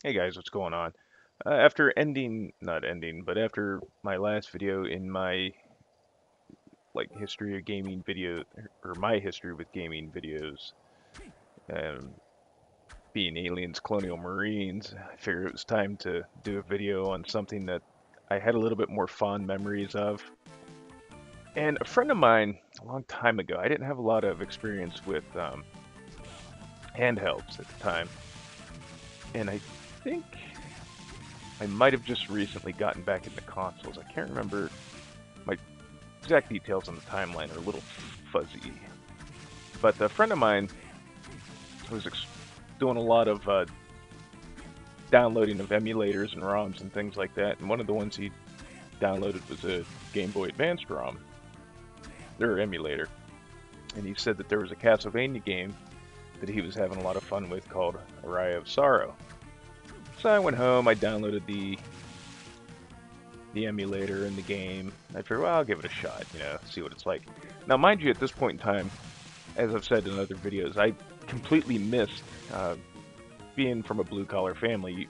Hey guys, what's going on? After ending, not ending, but after my last video in my history of gaming video, or my history with gaming videos, um, being aliens, colonial marines, I figured it was time to do a video on something that I had a little bit more fond memories of. And a friend of mine, a long time ago, I didn't have a lot of experience with handhelds at the time, and I think I might have just recently gotten back into consoles. I can't remember. My exact details on the timeline are a little fuzzy. But a friend of mine was doing a lot of downloading of emulators and ROMs and things like that. And one of the ones he downloaded was a Game Boy Advanced ROM, or emulator. And he said that there was a Castlevania game that he was having a lot of fun with called Aria of Sorrow. So I went home, I downloaded the emulator and the game. I figured, well, I'll give it a shot, see what it's like. Now, mind you, at this point in time, as I've said in other videos, I completely missed being from a blue collar family.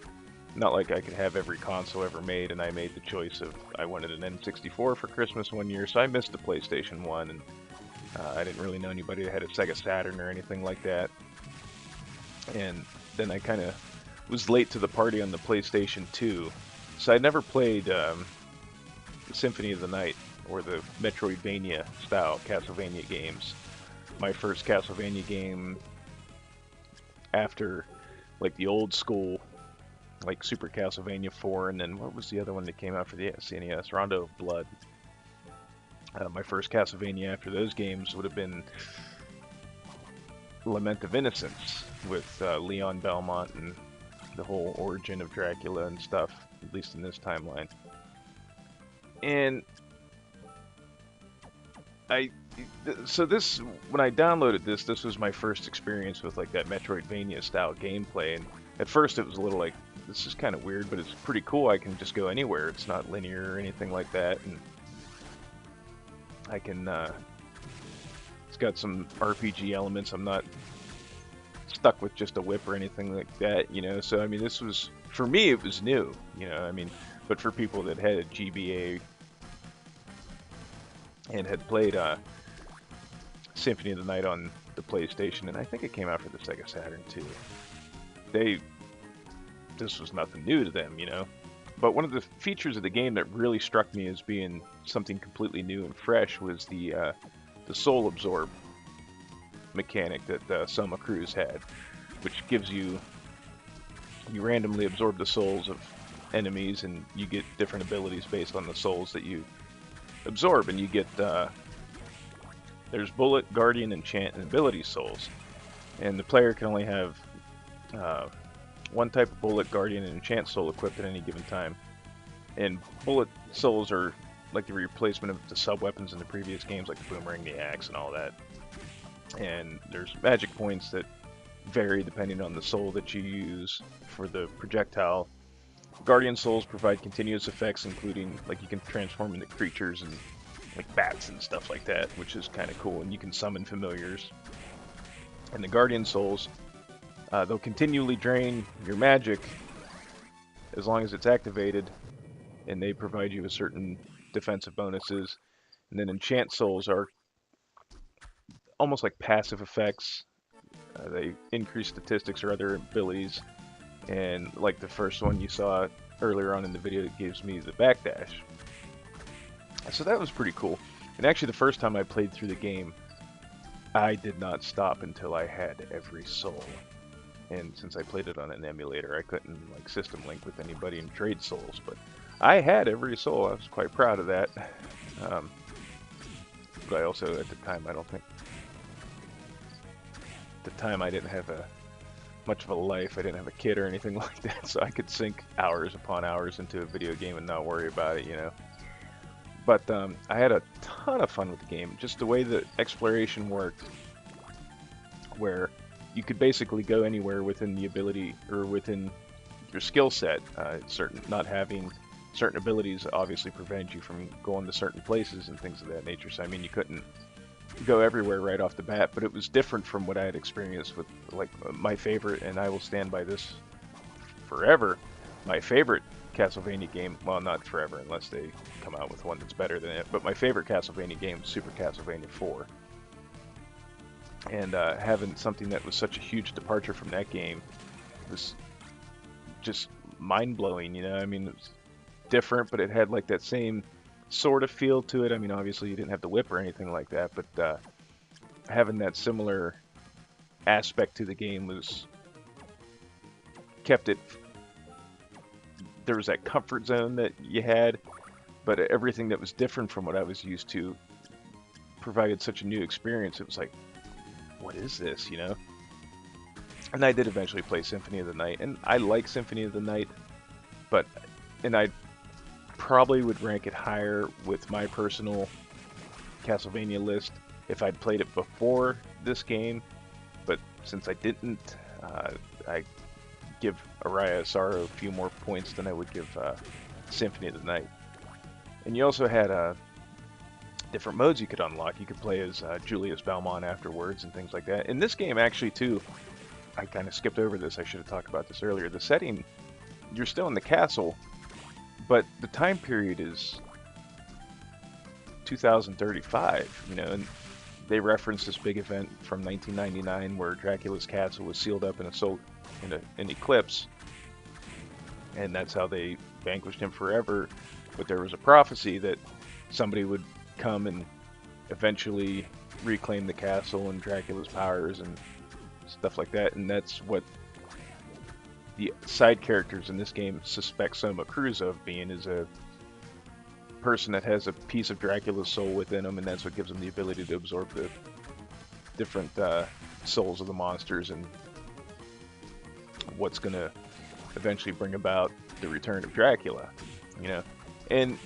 Not like I could have every console ever made, and I made the choice of I wanted an N64 for Christmas one year, so I missed the PlayStation 1, and I didn't really know anybody that had a Sega Saturn or anything like that. And then I kind of was late to the party on the PlayStation 2, so I never played the Symphony of the Night or the Metroidvania style Castlevania games. My first Castlevania game after the old school Super Castlevania 4, and then what was the other one that came out for the SNES? Rondo of Blood. My first Castlevania after those games would have been Lament of Innocence with Leon Belmont and the whole origin of Dracula and stuff, at least in this timeline. And I so this when I downloaded this was my first experience with that Metroidvania style gameplay, and at first it was a little like, this is kind of weird, but it's pretty cool. I can just go anywhere. It's not linear or anything like that, and I can it's got some RPG elements. I'm not stuck with just a whip or anything like that. So I mean, this was, for me, it was new. I mean, but for people that had a GBA and had played Symphony of the Night on the PlayStation, and I think it came out for the Sega Saturn too. This was nothing new to them. But one of the features of the game that really struck me as being something completely new and fresh was the soul absorb mechanic that Soma Cruz had, which gives you randomly absorb the souls of enemies, and you get different abilities based on the souls that you absorb, and you get there's Bullet, Guardian, Enchant, and Ability souls, and the player can only have one type of Bullet, Guardian, and Enchant soul equipped at any given time. And Bullet souls are like the replacement of the sub weapons in the previous games, like the Boomerang, the Axe, and all that. And there's magic points that vary depending on the soul that you use for the projectile. Guardian souls provide continuous effects, including you can transform into creatures and bats and stuff like that, which is kind of cool. And you can summon familiars. And the Guardian souls, they'll continually drain your magic as long as it's activated, and they provide you with certain defensive bonuses. And then Enchant souls are almost like passive effects. They increase statistics or other abilities, and like the first one you saw earlier on in the video, that gives me the backdash. So that was pretty cool. And actually, the first time I played through the game, I did not stop until I had every soul. And since I played it on an emulator, I couldn't system link with anybody and trade souls, but I had every soul. I was quite proud of that. But I also, at the time, I don't think at the time I didn't have much of a life. I didn't have a kid or anything like that, so I could sink hours upon hours into a video game and not worry about it. But I had a ton of fun with the game. Just the way the exploration worked, where you could basically go anywhere within the ability or within your skill set. Not having certain abilities obviously prevent you from going to certain places and things of that nature. So I mean, you couldn't go everywhere right off the bat, but it was different from what I had experienced with my favorite, and I will stand by this forever, my favorite Castlevania game, well, not forever unless they come out with one that's better than it, but my favorite Castlevania game was Super Castlevania 4. And having something that was such a huge departure from that game was just mind-blowing, you know? I mean, it was different, but it had like that same sort of feel to it. I mean, obviously you didn't have the whip or anything like that, but having that similar aspect to the game was kept it. There was that comfort zone that you had, but everything that was different from what I was used to provided such a new experience. It was like, what is this, you know? And I did eventually play Symphony of the Night, and I like Symphony of the Night, and I probably would rank it higher with my personal Castlevania list if I'd played it before this game, but since I didn't, I give Aria Sorrow a few more points than I would give Symphony of the Night. And you also had different modes you could unlock. You could play as Julius Valmont afterwards and things like that. In this game, actually, too, I kind of skipped over this. I should have talked about this earlier. The setting, you're still in the castle, but the time period is 2035, you know, and they reference this big event from 1999 where Dracula's castle was sealed up in an eclipse, and that's how they vanquished him forever. But there was a prophecy that somebody would come and eventually reclaim the castle and Dracula's powers and stuff like that, and that's what the side characters in this game suspect Soma Cruz of being, is a person that has a piece of Dracula's soul within them, and that's what gives them the ability to absorb the different souls of the monsters, and what's going to eventually bring about the return of Dracula, you know. And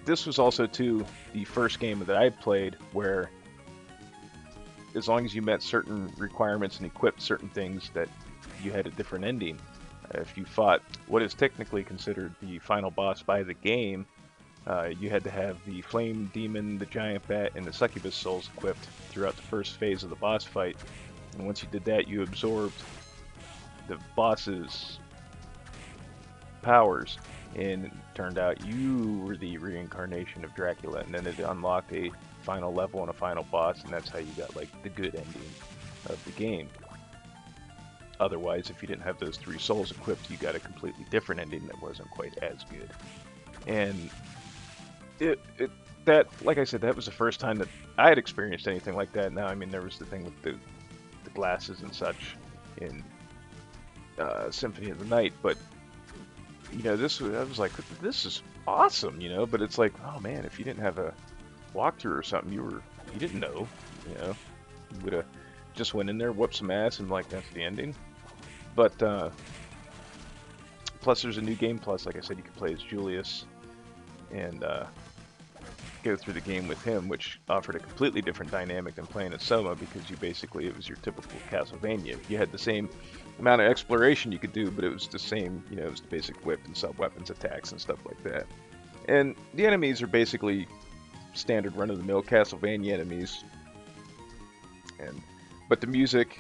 this was also, too, the first game that I played where as long as you met certain requirements and equipped certain things, that you had a different ending. If you fought what is technically considered the final boss by the game, you had to have the Flame Demon, the Giant Bat, and the Succubus souls equipped throughout the first phase of the boss fight. And once you did that, you absorbed the boss's powers, and it turned out you were the reincarnation of Dracula, and then it unlocked a final level and a final boss, and that's how you got like the good ending of the game. Otherwise, if you didn't have those three souls equipped, you got a completely different ending that wasn't quite as good. And that, like I said, that was the first time that I had experienced anything like that. Now, I mean, there was the thing with the glasses and such in Symphony of the Night, but you know, I was like, this is awesome, you know. But it's like, oh man, if you didn't have a walkthrough or something, you didn't know, you know, you would have just went in there, whooped some ass, and like, that's the ending. But plus, there's a new game plus. Like I said, you could play as Julius and go through the game with him, which offered a completely different dynamic than playing as Soma, because it was your typical Castlevania. You had the same amount of exploration you could do, but it was the same, you know, it was the basic whip and sub-weapons attacks and stuff like that. And the enemies are basically standard run-of-the-mill Castlevania enemies, but the music,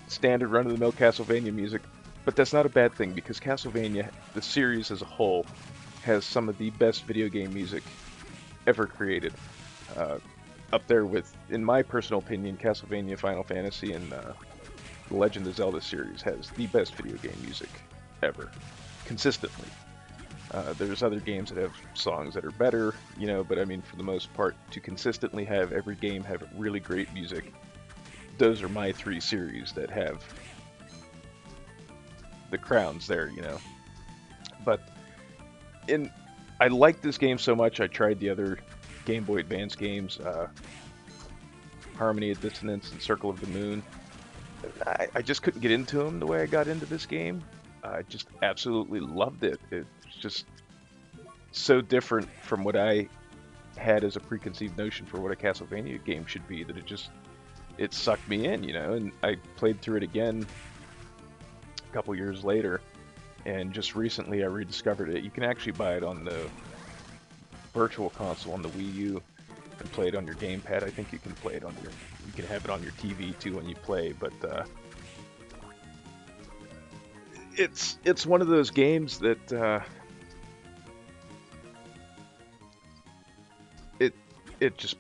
standard run-of-the-mill Castlevania music. But that's not a bad thing, because Castlevania, the series as a whole, has some of the best video game music ever created. Up there with, in my personal opinion, Castlevania, Final Fantasy, and the Legend of Zelda series has the best video game music ever, consistently. There's other games that have songs that are better, you know, but I mean, for the most part, to consistently have every game have really great music, those are my three series that have the crowns there, you know. But I liked this game so much, I tried the other Game Boy Advance games, Harmony of Dissonance and Circle of the Moon. I just couldn't get into them the way I got into this game. I just absolutely loved it. It's just so different from what I had as a preconceived notion for what a Castlevania game should be, that it sucked me in, you know. And I played through it again a couple years later, and just recently I rediscovered it. You can actually buy it on the Virtual Console on the Wii U and play it on your gamepad. I think you can play it you can have it on your TV too when you play, but it's one of those games that it it just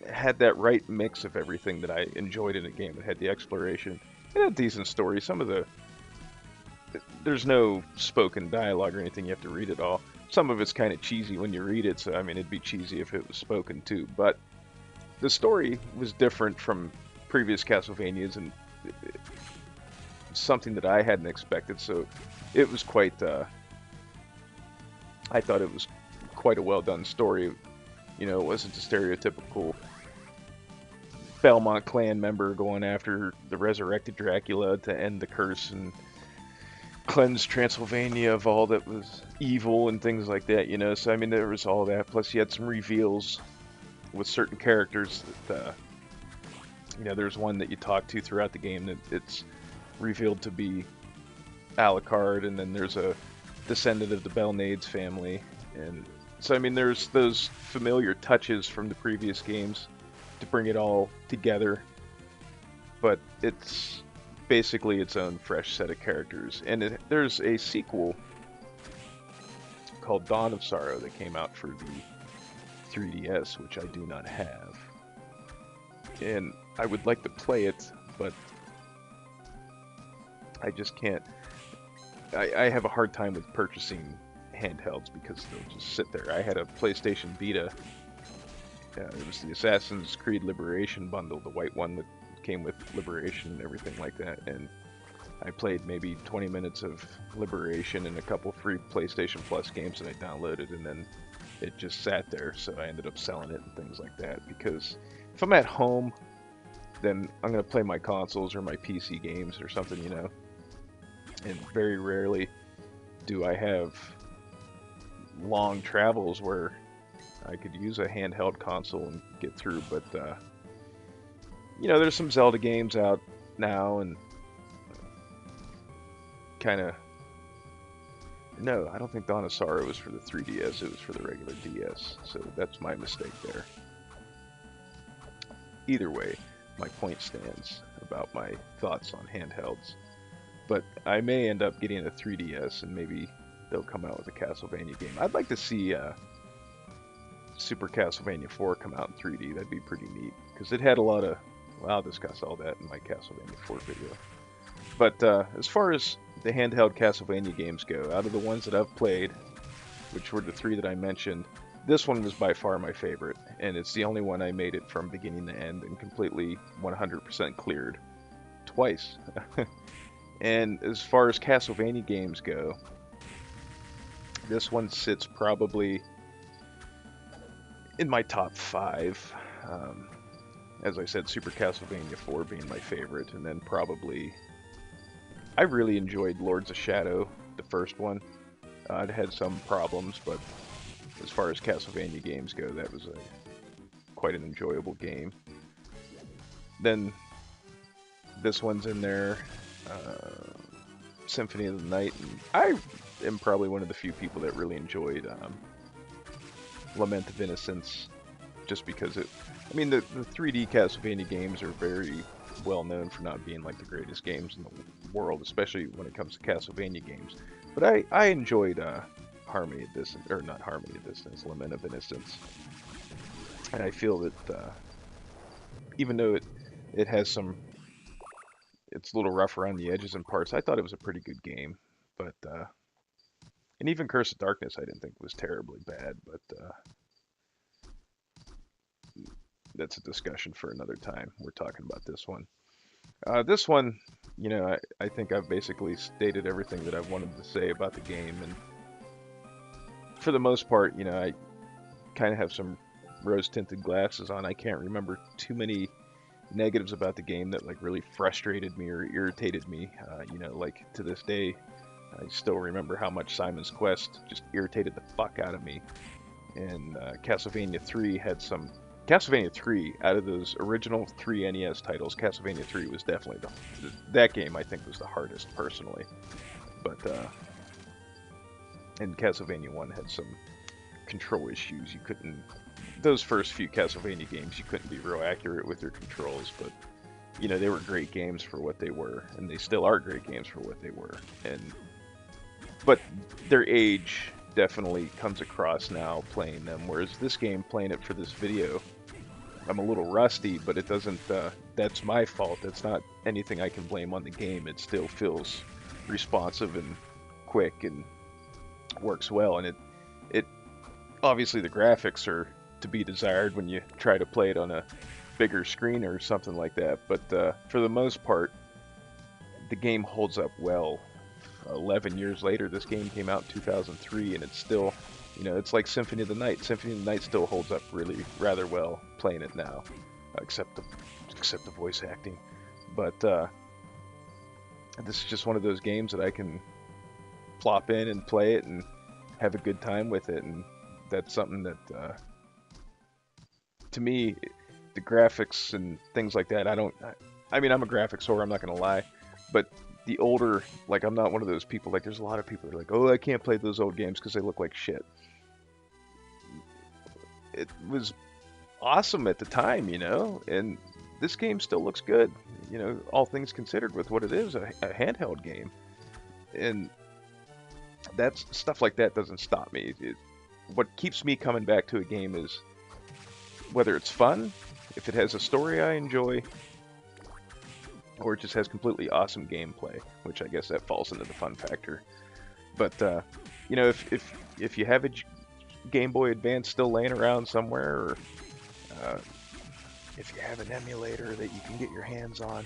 had that right mix of everything that I enjoyed in a game. It had the exploration, it had a decent story. Some of there's no spoken dialogue or anything. You have to read it all. Some of it's kind of cheesy when you read it, so I mean it'd be cheesy if it was spoken too. But the story was different from previous Castlevanias and something that I hadn't expected. So it was quite. I thought it was quite a well done story. You know, it wasn't a stereotypical Belmont clan member going after the resurrected Dracula to end the curse and cleanse Transylvania of all that was evil and things like that, you know. So I mean, there was all that. Plus, you had some reveals with certain characters that, you know, there's one that you talk to throughout the game that it's revealed to be Alucard, and then there's a descendant of the Belnades family, and so I mean, there's those familiar touches from the previous games to bring it all together, but it's basically its own fresh set of characters. And there's a sequel called Dawn of Sorrow that came out for the 3DS, which I do not have. And I would like to play it, but I just can't. I have a hard time with purchasing handhelds because they'll just sit there. I had a PlayStation Vita. It was the Assassin's Creed Liberation bundle, the white one that came with Liberation and everything like that, and I played maybe 20 minutes of Liberation and a couple free PlayStation Plus games that I downloaded, and then it just sat there, so I ended up selling it and things like that. Because if I'm at home, then I'm going to play my consoles or my PC games or something, you know, and very rarely do I have long travels where I could use a handheld console and get through. But you know, there's some Zelda games out now, and kind of, no, I don't think Dawn of Sorrow was for the 3DS, it was for the regular DS, so that's my mistake there. Either way, my point stands about my thoughts on handhelds. But I may end up getting a 3DS, and maybe they'll come out with a Castlevania game. I'd like to see Super Castlevania 4 come out in 3D. That'd be pretty neat, because it had a lot of... Well, I'll discuss all that in my Castlevania 4 video. But as far as the handheld Castlevania games go, out of the ones that I've played, which were the 3 that I mentioned, this one was by far my favorite, and it's the only one I made it from beginning to end and completely 100% cleared twice. And as far as Castlevania games go, this one sits probably in my top 5. As I said, Super Castlevania 4 being my favorite, and then probably... I really enjoyed Lords of Shadow, the first one. It had some problems, but as far as Castlevania games go, that was quite an enjoyable game. Then this one's in there, Symphony of the Night, and I am probably one of the few people that really enjoyed Lament of Innocence, just because it... I mean, the 3D Castlevania games are very well known for not being like the greatest games in the world, especially when it comes to Castlevania games. But I enjoyed Harmony of Distance, or not Harmony of Distance, Lament of Innocence. And I feel that even though it has some... It's a little rough around the edges in parts, I thought it was a pretty good game. But, and even Curse of Darkness I didn't think was terribly bad, but that's a discussion for another time. We're talking about this one. This one, you know, I think I've basically stated everything that I wanted to say about the game, and for the most part, you know, I kind of have some rose-tinted glasses on. I can't remember too many negatives about the game that like really frustrated me or irritated me. You know, like to this day, I still remember how much Simon's Quest just irritated the fuck out of me. And Castlevania 3 had some... Castlevania 3, out of those original 3 NES titles, Castlevania 3 was definitely that game I think was the hardest personally. But and Castlevania 1 had some control issues. You couldn't... Those first few Castlevania games, you couldn't be real accurate with your controls, but you know, they were great games for what they were, and they still are great games for what they were. But their age definitely comes across now playing them, whereas this game, playing it for this video, I'm a little rusty, but it doesn't, that's my fault. That's not anything I can blame on the game. It still feels responsive and quick and works well, and it obviously the graphics are to be desired when you try to play it on a bigger screen or something like that, but for the most part, the game holds up well. 11 years later, this game came out in 2003, and it's still, you know, it's like Symphony of the Night. Symphony of the Night still holds up really rather well playing it now, except the voice acting. But this is just one of those games that I can plop in and play it and have a good time with it, and that's something that, to me, the graphics and things like that, I mean, I'm a graphics whore, I'm not gonna lie, but the older, like, I'm not one of those people, like, there's a lot of people that are like, oh, I can't play those old games because they look like shit. It was awesome at the time, you know, and this game still looks good, you know, all things considered, with what it is, a handheld game. And that's stuff like that doesn't stop me. What keeps me coming back to a game is whether it's fun, if it has a story I enjoy, or it just has completely awesome gameplay, which I guess that falls into the fun factor. But you know, if you have a Game Boy Advance still laying around somewhere, or if you have an emulator that you can get your hands on,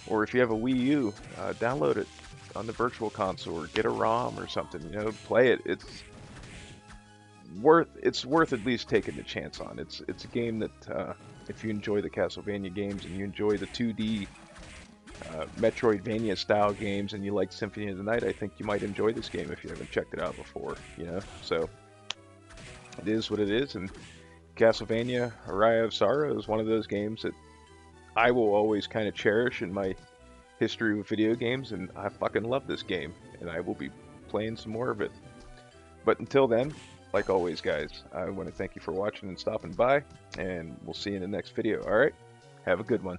or if you have a Wii U, download it on the Virtual Console or get a ROM or something. You know, play it. It's worth at least taking a chance on. It's a game that if you enjoy the Castlevania games and you enjoy the 2D Metroidvania style games and you like Symphony of the Night, I think you might enjoy this game if you haven't checked it out before, you know? So it is what it is, and Castlevania Aria of Sorrow is one of those games that I will always kind of cherish in my history with video games, and I fucking love this game, and I will be playing some more of it. But until then, like always, guys, I want to thank you for watching and stopping by, and we'll see you in the next video. Alright? Have a good one.